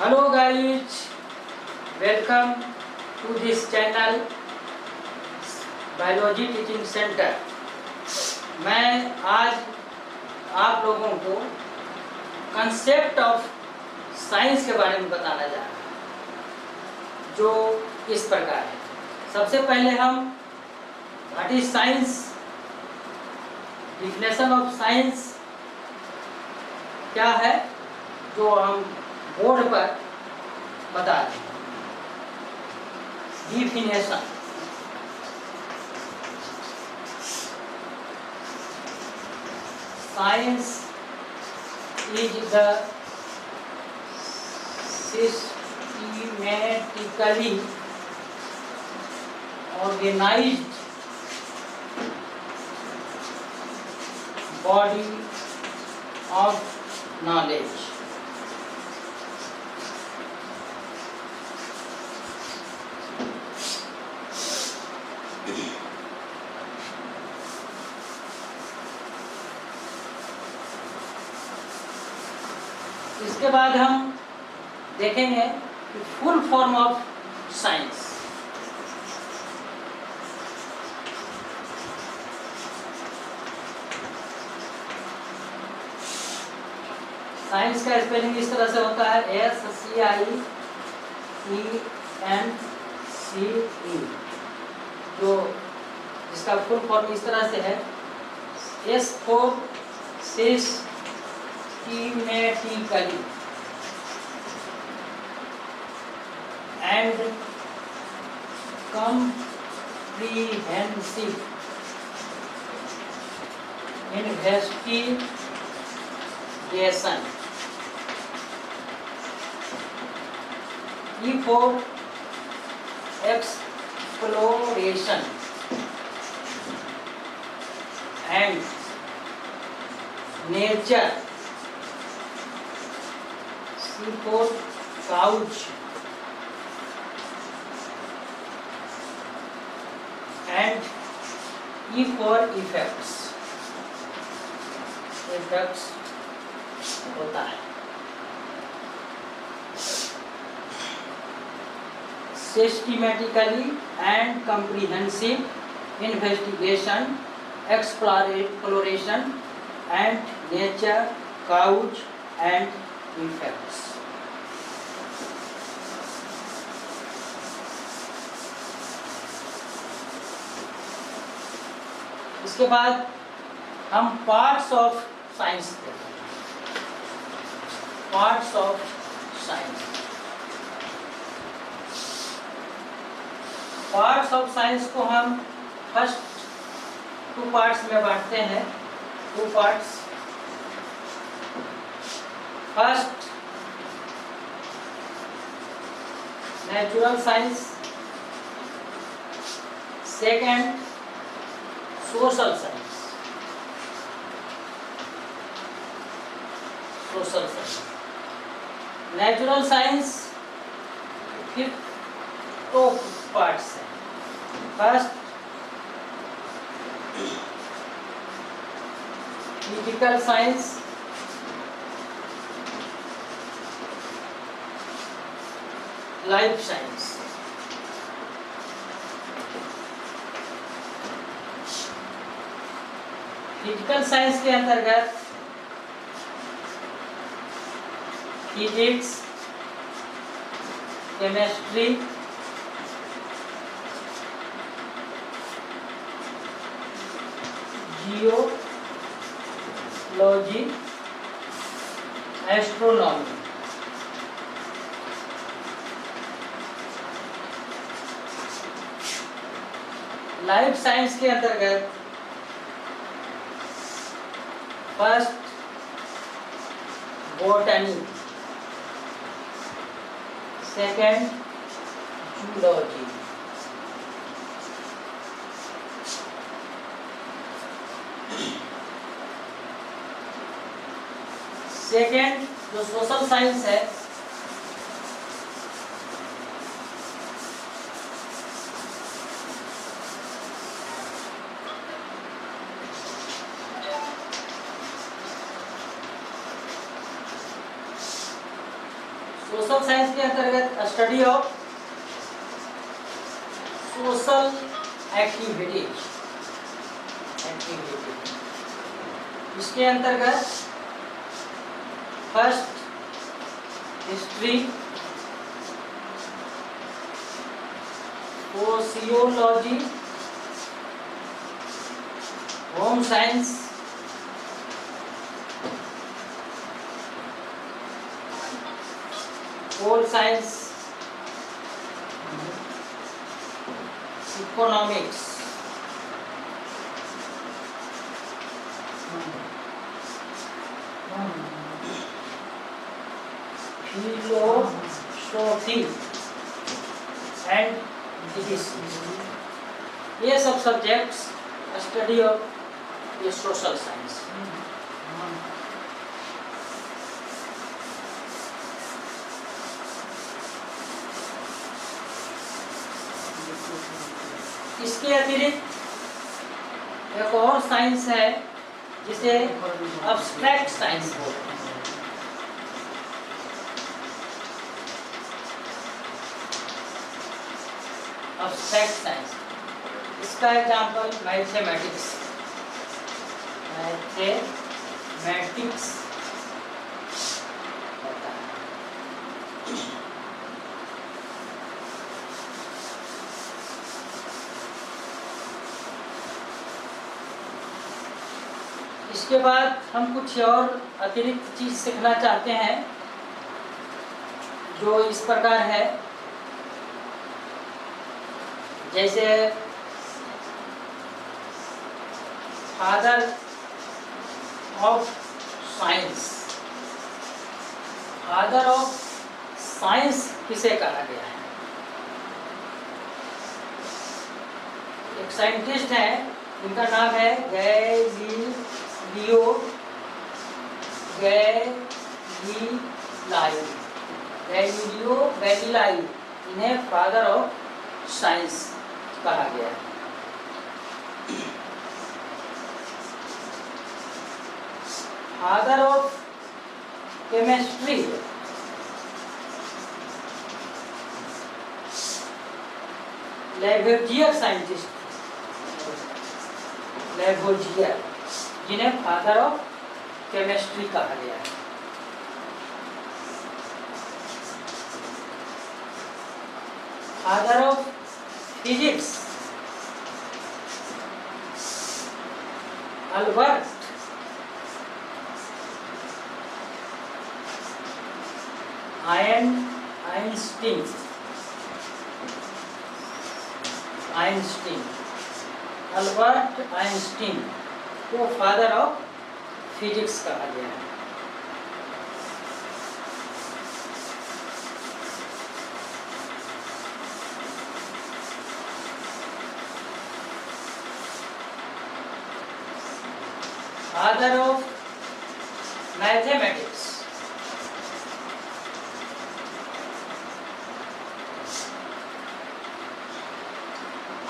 Hello guys, welcome to this channel biology teaching centre. मैं आज आप लोगों को कंसेप्ट ऑफ साइंस के बारे में बताना जा रहा हूँ, जो इस प्रकार है। सबसे पहले हम what is science, definition of science क्या है, जो हम बोर्ड पर बता दें। Definition, science is the systematically organised body of knowledge। इसके बाद हम देखेंगे कि full form of science. Science का स्पेलिंग इस तरह से होता है SCIENCE, जो इसका फुल फॉर्म इस तरह से है S for systematically and comprehensive investigation, E for exploration and nature, C for couch and E for effects होता है। Systematically and comprehensive investigation, exploration and nature, cause and effects। इसके बाद हम पार्ट्स ऑफ साइंस देखें। Parts of science, parts of science को हम first 2 parts में बांटते हैं। 2 parts, first natural science, second social science. Social science, natural science फिर 2 पार्ट्स हैं। First physical science, life science. Physical science के अंतर्गत physics, chemistry, geology, astronomy. Life science के अंतर्गत first botany, second zoology. Second जो सोशल साइंस है, social science के अंतर्गत स्टडी ऑफ सोशल एक्टिविटी, इसके अंतर्गत first history, sociology, home science, pol science, economics, philosophy and physics, ये सब सब्जेक्ट्स स्टडी ऑफ ये सोशल साइंस। इसके अतिरिक्त एक और साइंस है जिसे अब्स्ट्रैक्ट साइंस बोलते हैं। अब्स्ट्रैक्ट साइंस, इसका एग्जाम्पल मैथमेटिक्स होता है। इसके बाद हम कुछ और अतिरिक्त चीज सीखना चाहते हैं जो इस प्रकार है, जैसे father of science. Father of science किसे कहा गया है? एक साइंटिस्ट है, उनका नाम है गैलीलियो गैलीलाई। इन्हें फादर ऑफ साइंस कहा गया है। Father of chemistry Lavoisier scientist, Lavoisier, जिन्हें फादर ऑफ केमिस्ट्री कहा गया है। Father of physics Albert Einstein. Albert Einstein को फादर ऑफ फिजिक्स कहा गया है। Father of mathematics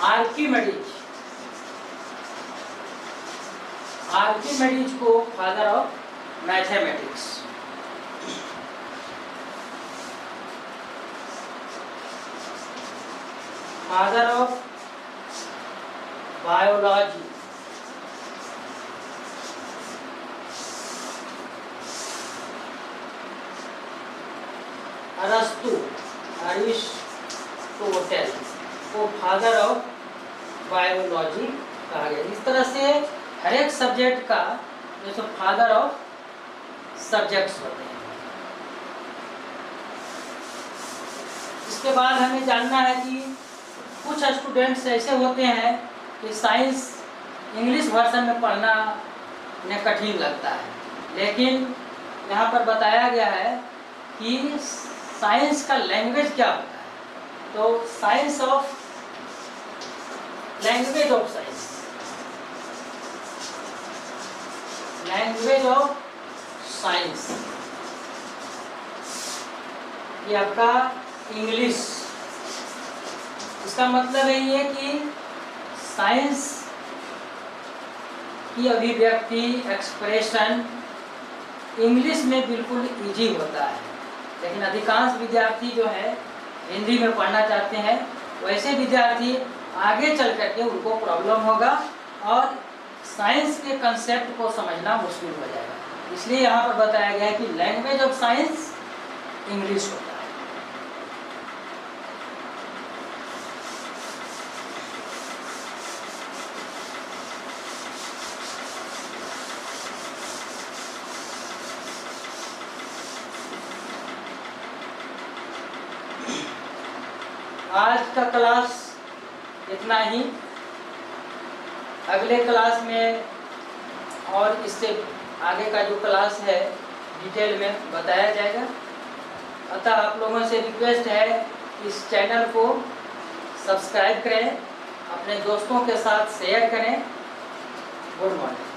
Archimedes. Archimedes को father of mathematics. Father of biology Aristotle को फादर ऑफ बायोलॉजी कहा गया। इस तरह से हर एक सब्जेक्ट का जैसे फादर ऑफ सब्जेक्ट्स होते हैं। इसके बाद हमें जानना है कि कुछ स्टूडेंट्स ऐसे होते हैं कि साइंस इंग्लिश वर्जन में पढ़ना उन्हें कठिन लगता है, लेकिन यहाँ पर बताया गया है कि साइंस का लैंग्वेज क्या होता है। तो science of language of science, language of science, ये आपका इंग्लिश। इसका मतलब यही है कि साइंस की अभिव्यक्ति, एक्सप्रेशन इंग्लिश में बिल्कुल इजी होता है। लेकिन अधिकांश विद्यार्थी जो है हिंदी में पढ़ना चाहते हैं, वैसे विद्यार्थी आगे चल करके उनको प्रॉब्लम होगा और साइंस के कंसेप्ट को समझना मुश्किल हो जाएगा। इसलिए यहाँ पर बताया गया है कि लैंग्वेज ऑफ साइंस इंग्लिश होता है। आज का क्लास इतना ही। अगले क्लास में और इससे आगे का जो क्लास है डिटेल में बताया जाएगा। अतः आप लोगों से रिक्वेस्ट है इस चैनल को सब्सक्राइब करें, अपने दोस्तों के साथ शेयर करें। Good morning.